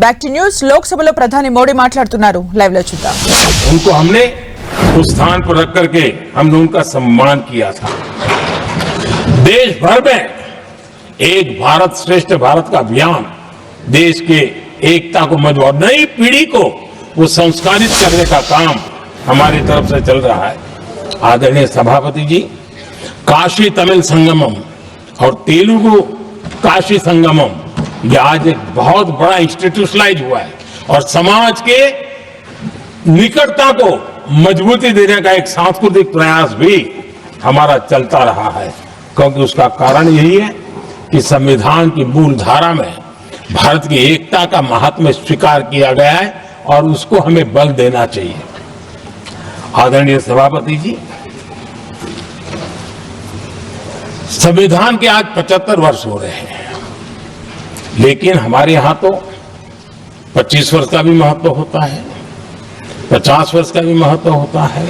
Back to news లోక్సభలో ప్రధాని మోడీ మాట్లాడుతున్నారు లైవ్ లో చూద్దాం। उनको हमने उस स्थान पर रख करके हमने उनका सम्मान किया था। देश भर में एक भारत श्रेष्ठ भारत का अभियान देश के एकता को मजबूत नई पीढ़ी को वो संस्कारित करने का काम हमारी तरफ से चल रहा है। आदरणीय सभापति जी, काशी तमिल संगमम और तेलुगु काशी संगमम ये आज एक बहुत बड़ा इंस्टीट्यूशनलाइज हुआ है और समाज के निकटता को मजबूती देने का एक सांस्कृतिक प्रयास भी हमारा चलता रहा है, क्योंकि उसका कारण यही है कि संविधान की मूल धारा में भारत की एकता का महात्म्य स्वीकार किया गया है और उसको हमें बल देना चाहिए। आदरणीय सभापति जी, संविधान के आज 75 वर्ष हो रहे हैं, लेकिन हमारे यहां तो 25 वर्ष का भी महत्व होता है, 50 वर्ष का भी महत्व होता है,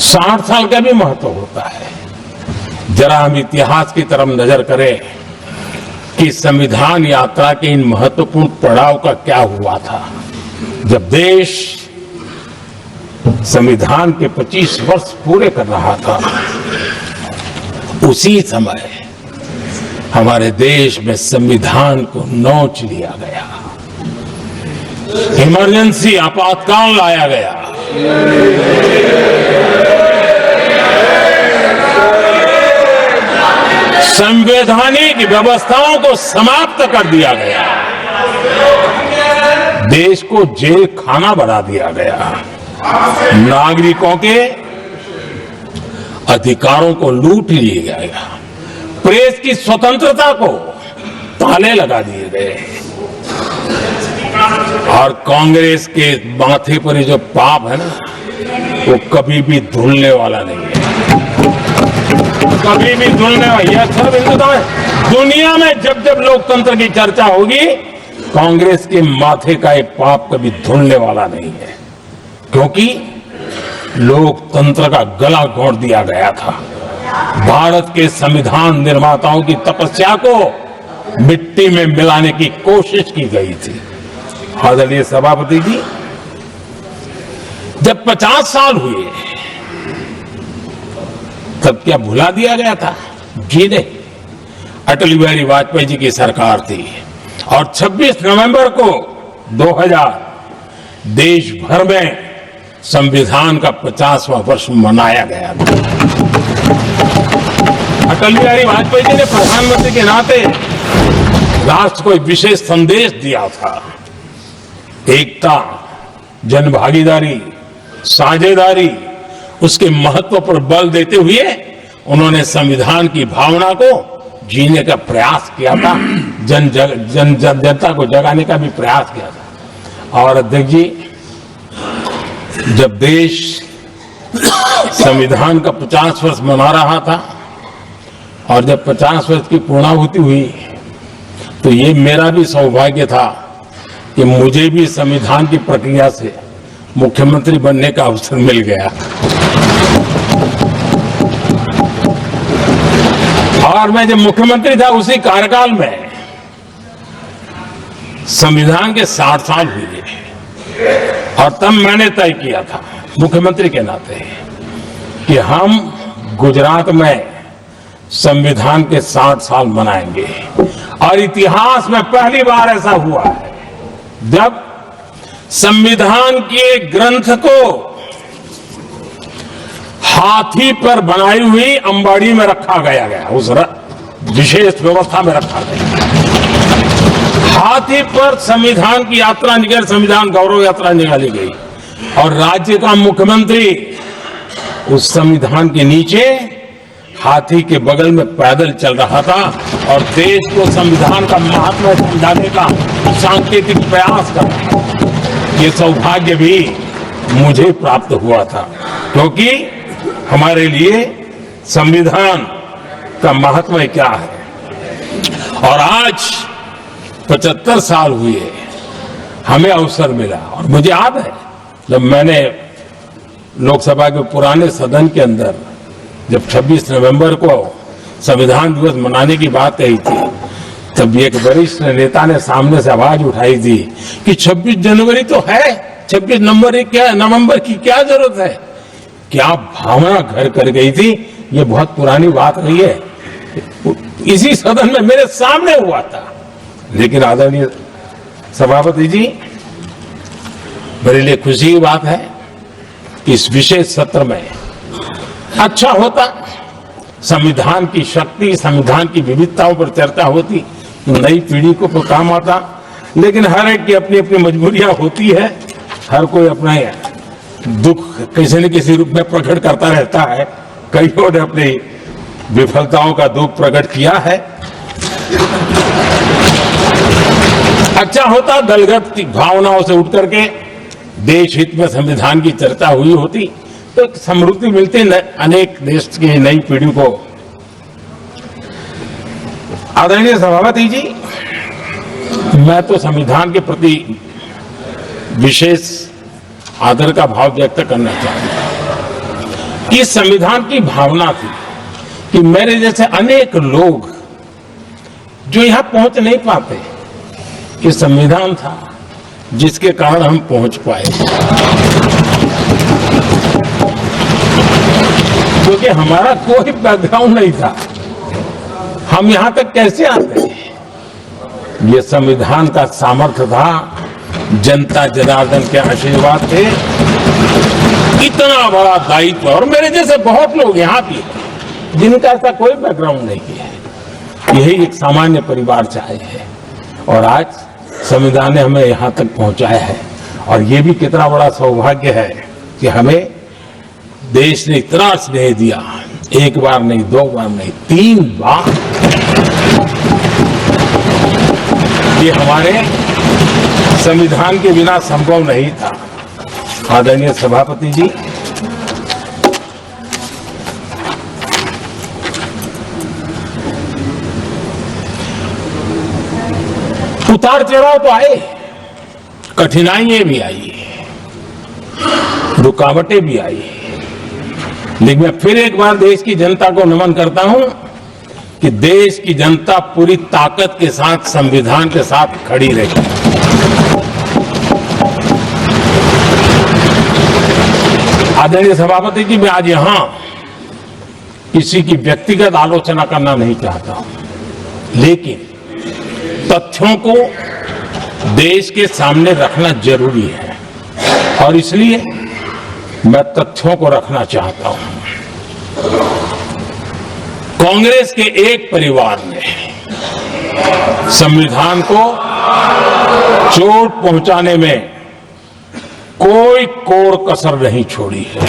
60 साल का भी महत्व होता है। जरा हम इतिहास की तरफ नजर करें कि संविधान यात्रा के इन महत्वपूर्ण पड़ाव का क्या हुआ था। जब देश संविधान के 25 वर्ष पूरे कर रहा था, उसी समय हमारे देश में संविधान को नोच लिया गया, इमरजेंसी आपातकाल लाया गया। संवैधानिक व्यवस्थाओं को समाप्त कर दिया गया, देश को जेल खाना बना दिया गया, नागरिकों के अधिकारों को लूट लिया गया, प्रेस की स्वतंत्रता को ताले लगा दिए गए और कांग्रेस के माथे पर जो पाप है ना, वो कभी भी धुलने वाला नहीं है, कभी भी धुलने वाला। यह सब दुनिया में जब जब लोकतंत्र की चर्चा होगी, कांग्रेस के माथे का एक पाप कभी धुलने वाला नहीं है, क्योंकि लोकतंत्र का गला घोंट दिया गया था। भारत के संविधान निर्माताओं की तपस्या को मिट्टी में मिलाने की कोशिश की गई थी। आदरणीय सभापति जी, जब 50 साल हुए तब क्या भुला दिया गया था? जी नहीं, अटल बिहारी वाजपेयी जी की सरकार थी और 26 नवंबर को 2000 देश भर में संविधान का 50वां वर्ष मनाया गया था। अटल बिहारी वाजपेयी जी ने प्रधानमंत्री के नाते राष्ट्र को एक विशेष संदेश दिया था। एकता, जनभागीदारी, साझेदारी, उसके महत्व पर बल देते हुए उन्होंने संविधान की भावना को जीने का प्रयास किया था, जनता को जगाने का भी प्रयास किया था। और अध्यक्ष जी, जब देश संविधान का 50 वर्ष मना रहा था और जब 50 वर्ष की पूर्णाहुति हुई, तो ये मेरा भी सौभाग्य था कि मुझे भी संविधान की प्रक्रिया से मुख्यमंत्री बनने का अवसर मिल गया और मैं जब मुख्यमंत्री था उसी कार्यकाल में संविधान के 60 साल हुए और तब मैंने तय किया था मुख्यमंत्री के नाते कि हम गुजरात में संविधान के 60 साल मनाएंगे। और इतिहास में पहली बार ऐसा हुआ है जब संविधान के ग्रंथ को हाथी पर बनाई हुई अंबाड़ी में रखा गया, उस विशेष व्यवस्था में रखा गया। हाथी पर संविधान की यात्रा निकल, संविधान गौरव यात्रा निकाली गई और राज्य का मुख्यमंत्री उस संविधान के नीचे हाथी के बगल में पैदल चल रहा था और देश को संविधान का महात्म्य समझाने का सांकेतिक प्रयास कर रहा था। ये सौभाग्य भी मुझे प्राप्त हुआ था, क्योंकि हमारे लिए संविधान का महत्व क्या है। और आज 75 साल हुए हमें अवसर मिला और मुझे याद है जब मैंने लोकसभा के पुराने सदन के अंदर जब 26 नवंबर को संविधान दिवस मनाने की बात कही थी तब एक वरिष्ठ नेता ने सामने से आवाज उठाई थी कि 26 जनवरी तो है, 26 नवंबर की क्या जरूरत है। क्या भावना घर कर गई थी, ये बहुत पुरानी बात रही है। इसी सदन में मेरे सामने हुआ था। लेकिन आदरणीय सभापति जी, मेरे लिए खुशी की बात है कि इस विशेष सत्र में अच्छा होता, संविधान की शक्ति, संविधान की विविधताओं पर चर्चा होती, नई पीढ़ी को काम आता। लेकिन हर एक की अपनी अपनी मजबूरियां होती है, हर कोई अपना दुख किसी न किसी रूप में प्रकट करता रहता है। कईयों ने अपनी विफलताओं का दुख प्रकट किया है। अच्छा होता दलगत भावनाओं से उठ करके देश हित में संविधान की चर्चा हुई होती, तो एक समृद्धि मिलती अनेक देश की नई पीढ़ी को। आदरणीय सभापति जी, मैं तो संविधान के प्रति विशेष आदर का भाव व्यक्त करना चाहूंगा। इस संविधान की भावना थी कि मेरे जैसे अनेक लोग जो यहां पहुंच नहीं पाते, ये संविधान था जिसके कारण हम पहुंच पाए। क्योंकि हमारा कोई बैकग्राउंड नहीं था, हम यहां तक कैसे आते? ये संविधान का सामर्थ्य था, जनता जनार्दन के आशीर्वाद थे। इतना बड़ा दायित्व, और मेरे जैसे बहुत लोग यहां भी जिनका ऐसा कोई बैकग्राउंड नहीं है, यही एक सामान्य परिवार से आए हैं और आज संविधान ने हमें यहां तक पहुंचाया है। और ये भी कितना बड़ा सौभाग्य है कि हमें देश ने इतना स्नेह दिया, एक बार नहीं, 2 बार नहीं, 3 बार। ये हमारे संविधान के बिना संभव नहीं था। आदरणीय सभापति जी, उतार चढ़ाव तो आए, कठिनाइयां भी आई, रुकावटें भी आई, लेकिन मैं फिर एक बार देश की जनता को नमन करता हूं कि देश की जनता पूरी ताकत के साथ संविधान के साथ खड़ी रही। आदरणीय सभापति जी, मैं आज यहां किसी की व्यक्तिगत आलोचना करना नहीं चाहता हूं, लेकिन तथ्यों को देश के सामने रखना जरूरी है और इसलिए मैं तथ्यों को रखना चाहता हूं। कांग्रेस के एक परिवार ने संविधान को चोट पहुंचाने में कोई कोर कसर नहीं छोड़ी है।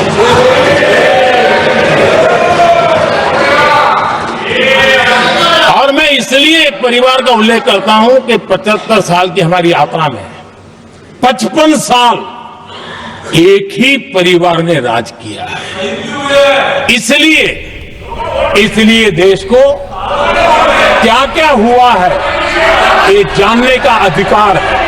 और मैं इसलिए एक परिवार का उल्लेख करता हूं कि 75 साल की हमारी यात्रा में 55 साल एक ही परिवार ने राज किया है। इसलिए देश को क्या क्या हुआ है ये जानने का अधिकार है।